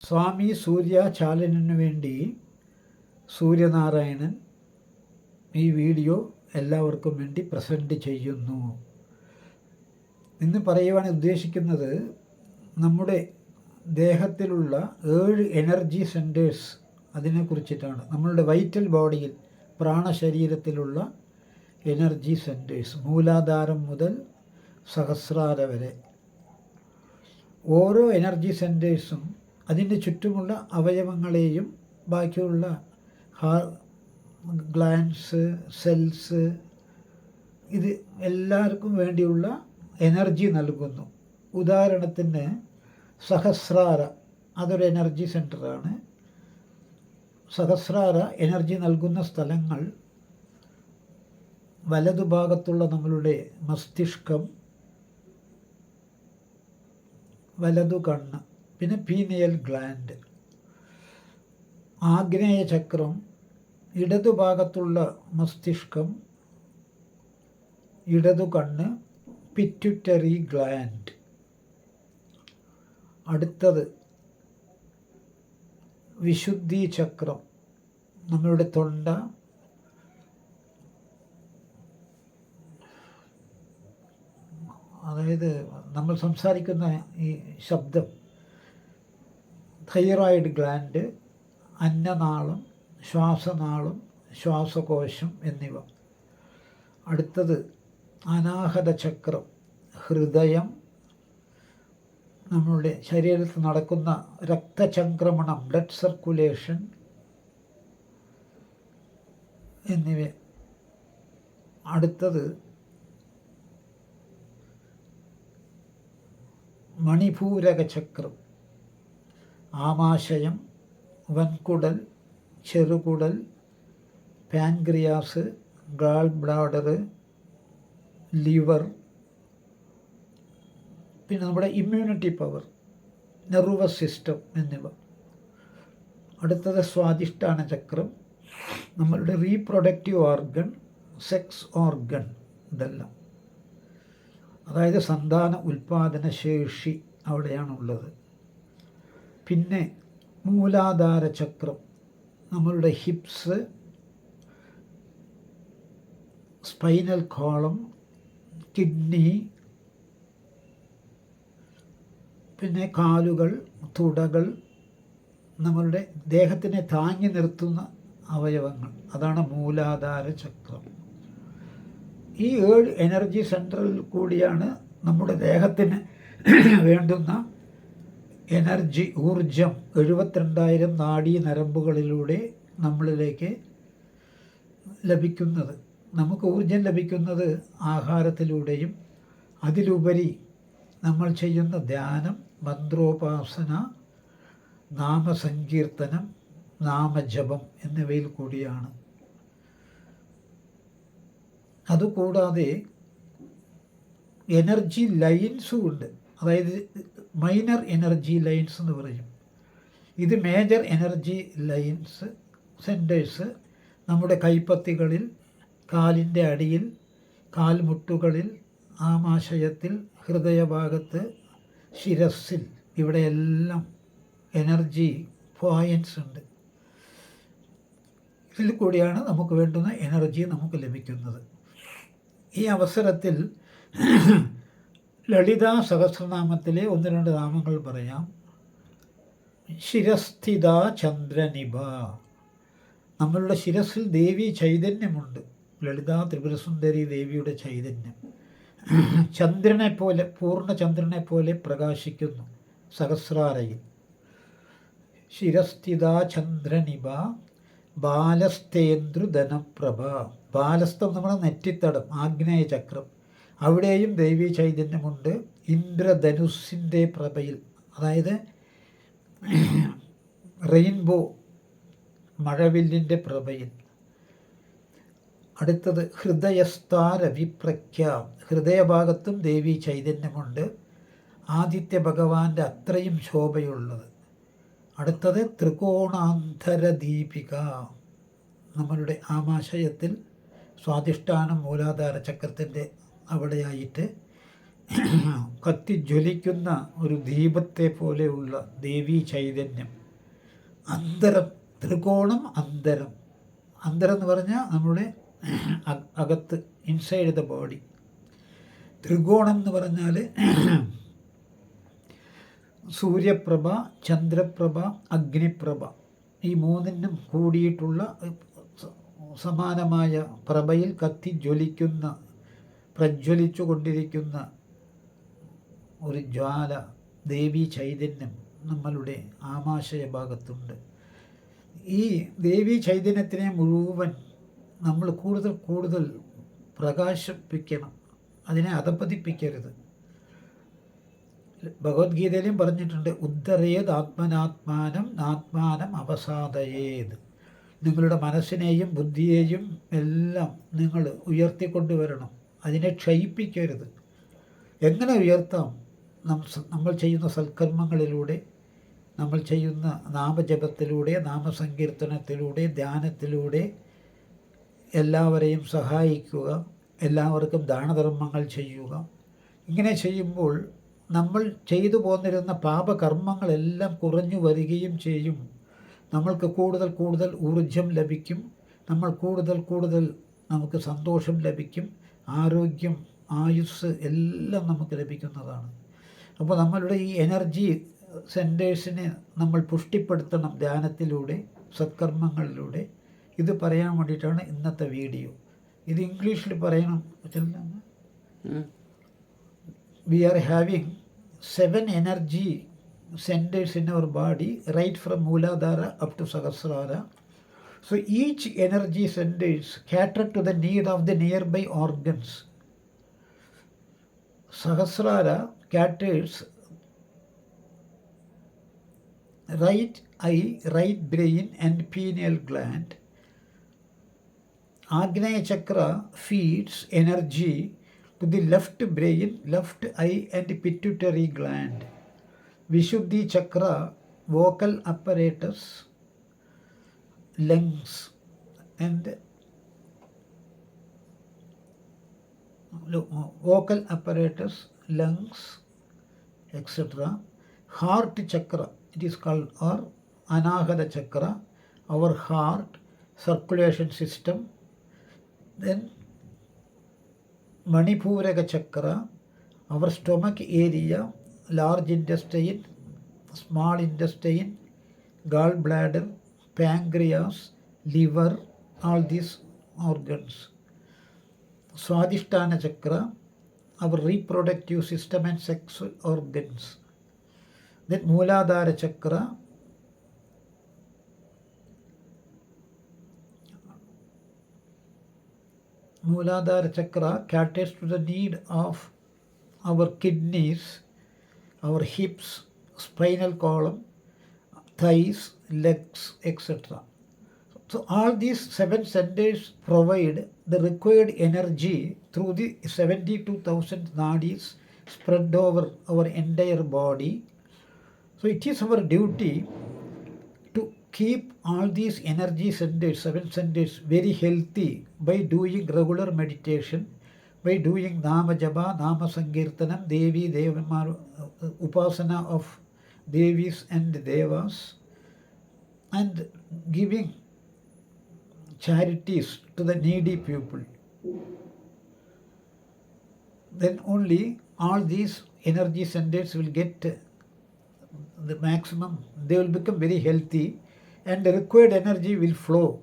സ്വാമി സൂര്യാചാലനു വേണ്ടി സൂര്യനാരായണൻ ഈ വീഡിയോ എല്ലാവർക്കും വേണ്ടി പ്രസൻറ്റ് ചെയ്യുന്നു. ഇന്ന് പറയുവാൻ ഉദ്ദേശിക്കുന്നത് നമ്മുടെ ദേഹത്തിലുള്ള 7 എനർജി സെൻറ്റേഴ്സ് അതിനെക്കുറിച്ചിട്ടാണ്. നമ്മളുടെ വൈറ്റൽ ബോഡിയിൽ പ്രാണശരീരത്തിലുള്ള എനർജി സെൻറ്റേഴ്സ്, മൂലാധാരം മുതൽ സഹസ്രാര വരെ ഓരോ എനർജി സെൻറ്റേഴ്സും അതിൻ്റെ ചുറ്റുമുള്ള അവയവങ്ങളെയും ബാക്കിയുള്ള ഗ്ലാൻസ്, സെൽസ്, ഇത് എല്ലാവർക്കും വേണ്ടിയുള്ള എനർജി നൽകുന്നു. ഉദാഹരണത്തിന് സഹസ്രാര, അതൊരു എനർജി സെൻറ്ററാണ്. സഹസ്രാര എനർജി നൽകുന്ന സ്ഥലങ്ങൾ വലതുഭാഗത്തുള്ള നമ്മളുടെ മസ്തിഷ്കം, വലതു കണ്ണ്, പിന്നെ പീനിയൽ ഗ്ലാൻഡ്. ആഗ്നേയ ചക്രം ഇടതുഭാഗത്തുള്ള മസ്തിഷ്കം, ഇടതു കണ്ണ്, പിറ്റ്യൂട്ടറി ഗ്ലാൻഡ്. അടുത്തത് വിശുദ്ധി ചക്രം, നമ്മളുടെ തൊണ്ട, അതായത് നമ്മൾ സംസാരിക്കുന്ന ഈ ശബ്ദം, തൈറോയിഡ് ഗ്ലാൻഡ്, അന്നനാളം, ശ്വാസനാളം, ശ്വാസകോശം എന്നിവ. അടുത്തത് അനാഹത ചക്രം, ഹൃദയം, നമ്മളുടെ ശരീരത്തിൽ നടക്കുന്ന രക്തചംക്രമണം, ബ്ലഡ് സർക്കുലേഷൻ എന്നിവ. അടുത്തത് മണിപൂരക ചക്രം, ആമാശയം, വൻകുടൽ, ചെറുകുടൽ, പാൻക്രിയാസ്, ഗാൾ ബ്ലാഡർ, ലിവർ, പിന്നെ നമ്മുടെ ഇമ്മ്യൂണിറ്റി പവർ, നെർവസ് സിസ്റ്റം എന്നിവ. അടുത്തത് സ്വാധിഷ്ഠാന ചക്രം, നമ്മളുടെ റീപ്രൊഡക്റ്റീവ് ഓർഗൻ, സെക്സ് ഓർഗൻ, ഇതെല്ലാം. അതായത് സന്താന ഉൽപാദന ശേഷി അവിടെയാണുള്ളത്. പിന്നെ മൂലാധാര ചക്രം, നമ്മളുടെ ഹിപ്സ്, സ്പൈനൽ കോളം, കിഡ്നി, പിന്നെ കാലുകൾ, തുടകൾ, നമ്മളുടെ ദേഹത്തിനെ താങ്ങി നിർത്തുന്ന അവയവങ്ങൾ, അതാണ് മൂലാധാര ചക്രം. ഈ 7 എനർജി സെൻറ്ററിൽ കൂടിയാണ് നമ്മുടെ ദേഹത്തിന് വേണ്ടുന്ന എനർജി, ഊർജം 72,000 നാഡീ നരമ്പുകളിലൂടെ നമ്മളിലേക്ക് ലഭിക്കുന്നത്. നമുക്ക് ഊർജം ലഭിക്കുന്നത് ആഹാരത്തിലൂടെയും അതിലുപരി നമ്മൾ ചെയ്യുന്ന ധ്യാനം, മന്ത്രോപാസന, നാമസങ്കീർത്തനം, നാമജപം എന്നിവയിൽ കൂടിയാണ്. അതുകൂടാതെ എനർജി ലൈൻസും ഉണ്ട്. അതായത് മൈനർ എനർജി ലൈൻസ് എന്ന് പറയും. ഇത് മേജർ എനർജി ലൈൻസ് സെൻറ്റേഴ്സ് നമ്മുടെ കൈപ്പത്തികളിൽ, കാലിൻ്റെ അടിയിൽ, കാൽമുട്ടുകളിൽ, ആമാശയത്തിൽ, ഹൃദയഭാഗത്ത്, ശിരസ്സിൽ, ഇവിടെയെല്ലാം എനർജി പോയിൻറ്റ്സ് ഉണ്ട്. ഇതിൽ കൂടിയാണ് നമുക്ക് വേണ്ടുന്ന എനർജി നമുക്ക് ലഭിക്കുന്നത്. ഈ അവസരത്തിൽ ലളിതാ സഹസ്രനാമത്തിലെ 1-2 നാമങ്ങൾ പറയാം. ശിരസ്ഥിത ചന്ദ്രനിഭ, നമ്മളുടെ ശിരസിൽ ദേവി ചൈതന്യമുണ്ട്. ലളിതാ ത്രിപുരസുന്ദരി ദേവിയുടെ ചൈതന്യം ചന്ദ്രനെ പോലെ, പൂർണ്ണചന്ദ്രനെ പോലെ പ്രകാശിക്കുന്നു സഹസ്രാരയിൽ. ശിരസ്ഥിത ചന്ദ്രനിഭ ബാലസ്തേന്ദ്രുധനപ്രഭ, ബാലസ്ഥം നമ്മുടെ നെറ്റിത്തടം, ആഗ്നേയ ചക്രം, അവിടെയും ദേവീ ചൈതന്യമുണ്ട്. ഇന്ദ്രധനുസ്സിൻ്റെ പ്രഭയിൽ, അതായത് റെയിൻബോ മഴവില്ലിൻ്റെ പ്രഭയിൽ. അടുത്തത് ഹൃദയസ്ഥാരവിപ്രഖ്യ, ഹൃദയഭാഗത്തും ദേവീ ചൈതന്യമുണ്ട്, ആദിത്യ ഭഗവാന്റെ അത്രയും ശോഭയുള്ളത്. അടുത്തത് ത്രികോണാന്തര ദീപിക, നമ്മളുടെ ആമാശയത്തിൽ സ്വാധിഷ്ഠാനം മൂലാധാര ചക്രത്തിൻ്റെ അവിടെയായിട്ട് കത്തിജ്വലിക്കുന്ന ഒരു ദീപത്തെ പോലെയുള്ള ദേവീ ചൈതന്യം. അന്തരം, ത്രികോണം അന്തരം. അന്തരം എന്ന് പറഞ്ഞാൽ നമ്മുടെ അകത്ത്, ഇൻസൈഡ് ദ ബോഡി. ത്രികോണം എന്ന് പറഞ്ഞാൽ സൂര്യപ്രഭ, ചന്ദ്രപ്രഭ, അഗ്നിപ്രഭ, ഈ മൂന്നിനും കൂടിയിട്ടുള്ള സമാനമായ പ്രഭയിൽ കത്തിജ്വലിക്കുന്ന, പ്രജ്വലിച്ചു കൊണ്ടിരിക്കുന്ന ഒരു ജ്വാല, ദേവീ ചൈതന്യം നമ്മളുടെ ആമാശയ ഭാഗത്തുണ്ട്. ഈ ദേവീ ചൈതന്യത്തിനെ മുഴുവൻ നമ്മൾ കൂടുതൽ കൂടുതൽ പ്രകാശിപ്പിക്കണം, അതിനെ അധപതിപ്പിക്കരുത്. ഭഗവത്ഗീതയിലും പറഞ്ഞിട്ടുണ്ട്, ഉദ്ധരേത് ആത്മനാത്മാനം ആത്മാനം അവസാദയേത്. നിങ്ങളുടെ മനസ്സിനെയും ബുദ്ധിയെയും എല്ലാം നിങ്ങൾ ഉയർത്തിക്കൊണ്ടുവരണം, അതിനെ ക്ഷയിപ്പിക്കരുത്. എങ്ങനെ ഉയർത്താം? നമ്മൾ ചെയ്യുന്ന സൽക്കർമ്മങ്ങളിലൂടെ, നമ്മൾ ചെയ്യുന്ന നാമജപത്തിലൂടെ, നാമസങ്കീർത്തനത്തിലൂടെ, ധ്യാനത്തിലൂടെ എല്ലാവരെയും സഹായിക്കുക, എല്ലാവർക്കും ദാനധർമ്മങ്ങൾ ചെയ്യുക. ഇങ്ങനെ ചെയ്യുമ്പോൾ നമ്മൾ ചെയ്തു പോന്നിരുന്ന പാപകർമ്മങ്ങളെല്ലാം കുറഞ്ഞു വരികയും ചെയ്യും. നമ്മൾക്ക് കൂടുതൽ കൂടുതൽ ഊർജം ലഭിക്കും, നമ്മൾ കൂടുതൽ കൂടുതൽ നമുക്ക് സന്തോഷം ലഭിക്കും, ആരോഗ്യം, ആയുസ് എല്ലാം നമുക്ക് ലഭിക്കുന്നതാണ്. അപ്പോൾ നമ്മളുടെ ഈ എനർജി സെൻറ്റേഴ്സിനെ നമ്മൾ പുഷ്ടിപ്പെടുത്തണം ധ്യാനത്തിലൂടെ, സത്കർമ്മങ്ങളിലൂടെ. ഇത് പറയാൻ വേണ്ടിയിട്ടാണ് ഇന്നത്തെ വീഡിയോ. ഇത് ഇംഗ്ലീഷിൽ പറയണം. We are having 7 energy centers in our body, right from Mooladhara up to Sahasrara. So each energy centers cater to the need of the nearby organs. Sahasrara caters right eye, right brain and pineal gland. Agneya Chakra feeds energy to the left brain, left eye and pituitary gland. Vishuddhi Chakra, vocal apparatus, lungs and vocal apparatus, lungs, etc. Heart Chakra, it is called, or Anahata Chakra, our heart, circulation system. Then Manipuraka Chakra, our stomach area, large intestine, small intestine, gallbladder, pancreas, liver, all these organs. Swadhisthana Chakra, our reproductive system and sexual organs. Then Mooladhara Chakra, Mooladhara Chakra caters to the need of our kidneys, our hips, spinal column, thighs, legs, etc. So all these 7 centers provide the required energy through the 72,000 nadis spread over our entire body. So it is our duty to keep all these energy centers, 7 centers, very healthy by doing regular meditation, by doing Nama Japa, Nama Sankirtanam, Devi, Devamar, Upasana of Devis and Devas, and giving charities to the needy people. Then only all these energy centers will get the maximum, they will become very healthy and the required energy will flow.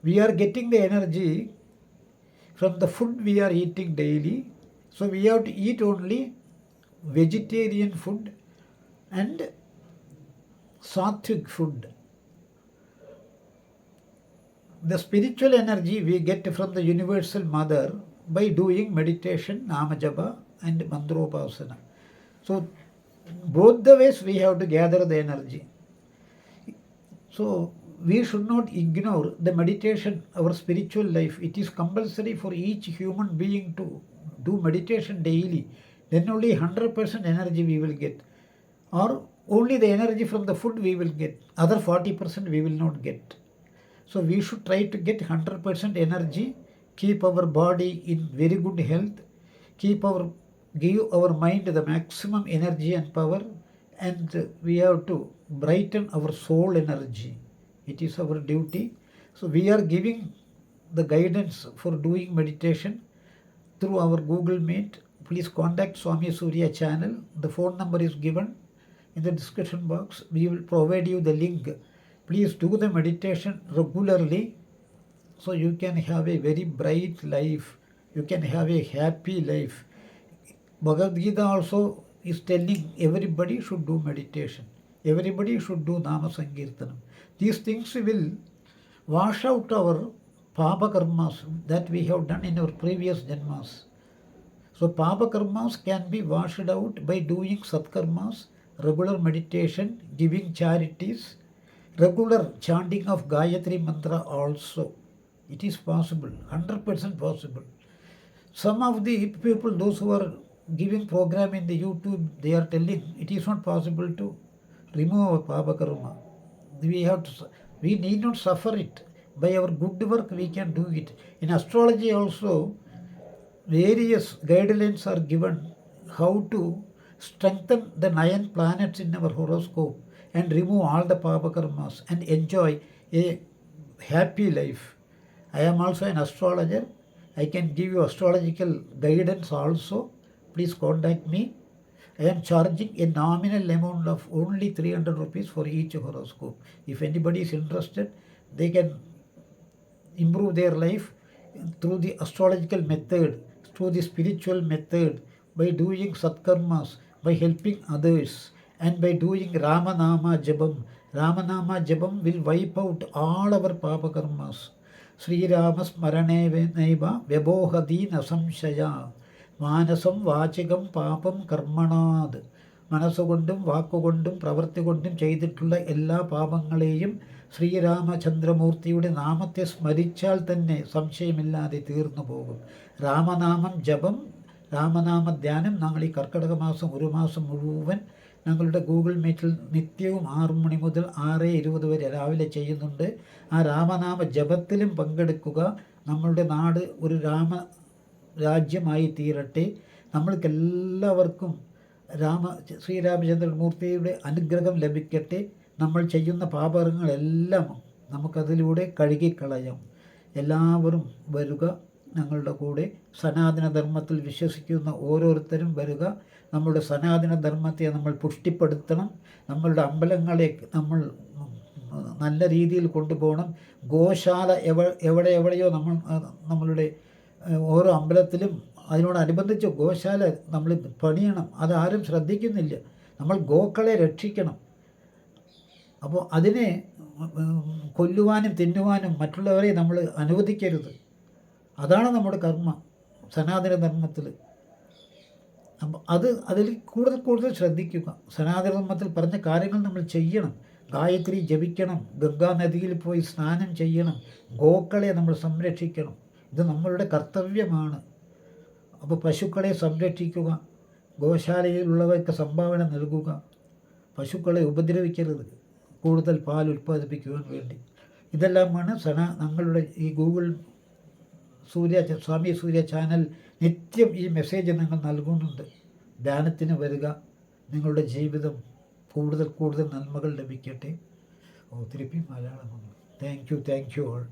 We are getting the energy from the food we are eating daily, so we have to eat only vegetarian food and sattvic food. The spiritual energy we get from the universal mother by doing meditation, Nama Japa and Mandropasana. So both the ways we have to gather the energy. So we should not ignore the meditation, our spiritual life. It is compulsory for each human being to do meditation daily. Then only 100% energy we will get. Or only the energy from the food we will get. Other 40% we will not get. So we should try to get 100% energy, keep our body in very good health, keep our give our mind the maximum energy and power, and we have to brighten our soul energy. It is our duty. So we are giving the guidance for doing meditation through our Google Meet. Please contact Swami Surya channel. The phone number is given in the description box. We will provide you the link. Please do the meditation regularly so you can have a very bright life. You can have a happy life. Bhagavad Gita also is telling everybody should do meditation. Everybody should do Nama Sankirtanam. These things will wash out our Papa karmas that we have done in our previous janmas. So Papa karmas can be washed out by doing Satkarmas, regular meditation, giving charities, regular chanting of Gayatri Mantra also. It is possible, 100% possible. Some of the people, those who are giving program in the YouTube, they are telling it is not possible to remove our Papa karma. We need not suffer it. By our good work we can do it. In astrology also, various guidelines are given how to strengthen the 9 planets in our horoscope and remove all the Papa karmas and enjoy a happy life. I am also an astrologer. I can give you astrological guidance also. Please contact me. I am charging a nominal amount of only 300 rupees for each horoscope. If anybody is interested, they can improve their life through the astrological method, through the spiritual method, by doing satkarmas, by helping others, and by doing Ramanama Jabam. Ramanama Jabam will wipe out all our Papa karmas. Sri Ramas Marane Naiva Vebohadi Nasamshaya Manasam Vachigam Papam Karmanad. മനസ്സുകൊണ്ടും വാക്കുകൊണ്ടും പ്രവൃത്തി കൊണ്ടും ചെയ്തിട്ടുള്ള എല്ലാ പാപങ്ങളെയും ശ്രീരാമചന്ദ്രമൂർത്തിയുടെ നാമത്തെ സ്മരിച്ചാൽ തന്നെ സംശയമില്ലാതെ തീർന്നു പോകും. രാമനാമം ജപം, രാമനാമ ധ്യാനം ഞങ്ങൾ ഈ കർക്കിടക മാസം ഒരു മാസം മുഴുവൻ ഞങ്ങളുടെ ഗൂഗിൾ മീറ്റിൽ നിത്യവും 6 മണി മുതൽ 6:20 വരെ രാവിലെ ചെയ്യുന്നുണ്ട്. ആ രാമനാമ ജപത്തിലും പങ്കെടുക്കുക. നമ്മളുടെ നാട് ഒരു രാജ്യമായി തീരട്ടെ. നമ്മൾക്കെല്ലാവർക്കും ശ്രീരാമചന്ദ്രമൂർത്തിയുടെ അനുഗ്രഹം ലഭിക്കട്ടെ. നമ്മൾ ചെയ്യുന്ന പാപങ്ങളെല്ലാം നമുക്കതിലൂടെ കഴുകിക്കളയാം. എല്ലാവരും വരിക ഞങ്ങളുടെ കൂടെ. സനാതനധർമ്മത്തിൽ വിശ്വസിക്കുന്ന ഓരോരുത്തരും വരിക. നമ്മളുടെ സനാതനധർമ്മത്തെ നമ്മൾ പുഷ്ടിപ്പെടുത്തണം. നമ്മളുടെ അമ്പലങ്ങളെ നമ്മൾ നല്ല രീതിയിൽ കൊണ്ടുപോകണം. ഗോശാല എവിടെയോ നമ്മളുടെ ഓരോ അമ്പലത്തിലും അതിനോടനുബന്ധിച്ച് ഗോശാല നമ്മൾ പണിയണം. അതാരും ശ്രദ്ധിക്കുന്നില്ല. നമ്മൾ ഗോക്കളെ രക്ഷിക്കണം. അപ്പോൾ അതിനെ കൊല്ലുവാനും തിന്നുവാനും മറ്റുള്ളവരെ നമ്മൾ അനുവദിക്കരുത്. അതാണ് നമ്മുടെ കർമ്മ സനാതന ധർമ്മത്തിൽ. അപ്പം അതിൽ കൂടുതൽ ശ്രദ്ധിക്കുക. സനാതന ധർമ്മത്തിൽ പറഞ്ഞ കാര്യങ്ങൾ നമ്മൾ ചെയ്യണം. ഗായത്രി ജപിക്കണം, ഗംഗാനദിയിൽ പോയി സ്നാനം ചെയ്യണം, ഗോക്കളെ നമ്മൾ സംരക്ഷിക്കണം. ഇത് നമ്മളുടെ കർത്തവ്യമാണ്. അപ്പോൾ പശുക്കളെ സംരക്ഷിക്കുക, ഗോശാലയിലുള്ളവർക്ക് സംഭാവന നൽകുക, പശുക്കളെ ഉപദ്രവിക്കരുത് കൂടുതൽ പാൽ ഉൽപ്പാദിപ്പിക്കുവാൻ വേണ്ടി. ഇതെല്ലാമാണ് ഞങ്ങളുടെ ഈ ഗൂഗിൾ സ്വാമി സൂര്യ ചാനൽ നിത്യം ഈ മെസ്സേജ് നിങ്ങൾ നൽകുന്നുണ്ട്. ധ്യാനത്തിന് വരിക. നിങ്ങളുടെ ജീവിതം കൂടുതൽ നന്മകൾ ലഭിക്കട്ടെ. തിരുപ്പി മലയാളം. Thank you all.